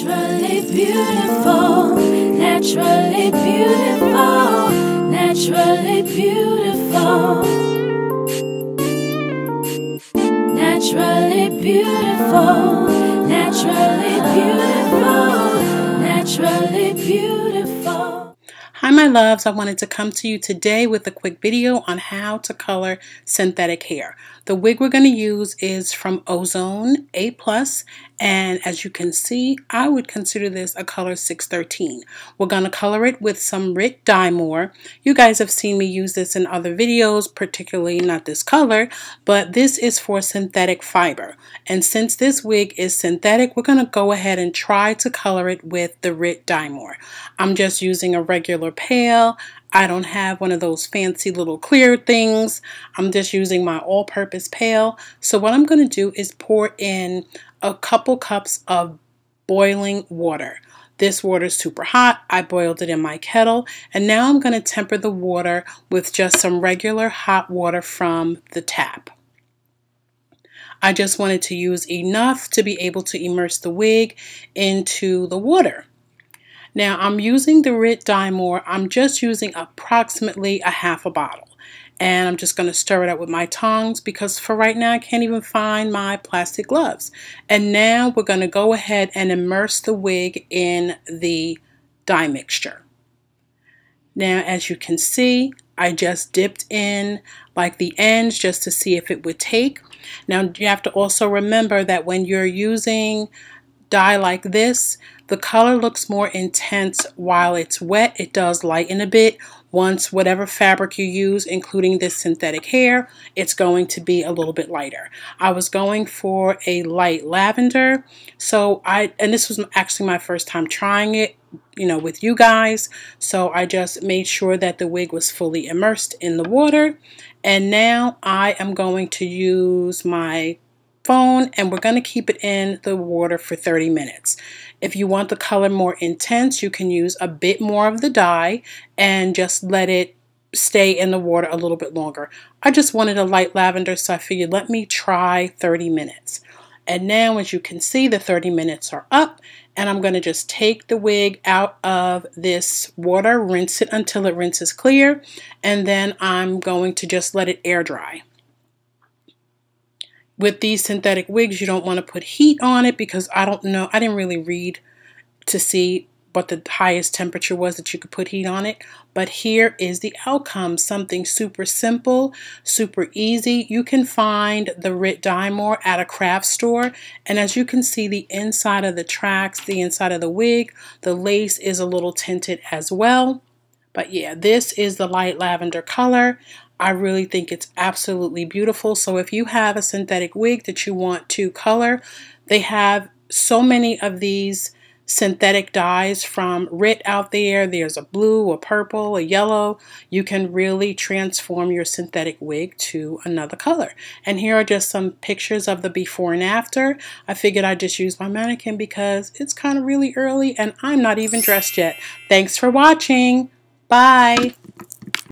Naturally beautiful, naturally beautiful, naturally beautiful, naturally beautiful, naturally beautiful, naturally beautiful. Hi my loves, I wanted to come to you today with a quick video on how to color synthetic hair. The wig we're going to use is from Ozone A+, and as you can see, I would consider this a color 613. We're going to color it with some Rit Dye More. You guys have seen me use this in other videos, particularly not this color, but this is for synthetic fiber. And since this wig is synthetic, we're going to go ahead and try to color it with the Rit Dye More. I'm just using a regular pail. I don't have one of those fancy little clear things. I'm just using my all-purpose pail. So what I'm going to do is pour in a couple cups of boiling water. This water is super hot. I boiled it in my kettle, and now I'm going to temper the water with just some regular hot water from the tap. I just wanted to use enough to be able to immerse the wig into the water. Now I'm using the Rit Dye More. I'm just using approximately a half a bottle. And I'm just going to stir it up with my tongs because for right now I can't even find my plastic gloves. And now we're going to go ahead and immerse the wig in the dye mixture. Now as you can see, I just dipped in like the ends just to see if it would take. Now you have to also remember that when you're using dye like this, the color looks more intense while it's wet. It does lighten a bit. Once whatever fabric you use, including this synthetic hair, it's going to be a little bit lighter. I was going for a light lavender, and this was actually my first time trying it, with you guys. So I just made sure that the wig was fully immersed in the water. And now I am going to use my phone and we're going to keep it in the water for 30 minutes. If you want the color more intense, you can use a bit more of the dye and just let it stay in the water a little bit longer. I just wanted a light lavender, so I figured let me try 30 minutes. And now as you can see, the 30 minutes are up, and I'm going to just take the wig out of this water, rinse it until it rinses clear, and then I'm going to just let it air dry. With these synthetic wigs, you don't want to put heat on it because I don't know, I didn't really read to see what the highest temperature was that you could put heat on it. But here is the outcome, something super simple, super easy. You can find the Rit Dye More at a craft store. And as you can see, the inside of the tracks, the inside of the wig, the lace is a little tinted as well. But yeah, this is the light lavender color. I really think it's absolutely beautiful. So if you have a synthetic wig that you want to color, they have so many of these synthetic dyes from Rit out there. There's a blue, a purple, a yellow. You can really transform your synthetic wig to another color. And here are just some pictures of the before and after. I figured I'd just use my mannequin because it's kind of really early and I'm not even dressed yet. Thanks for watching. Bye.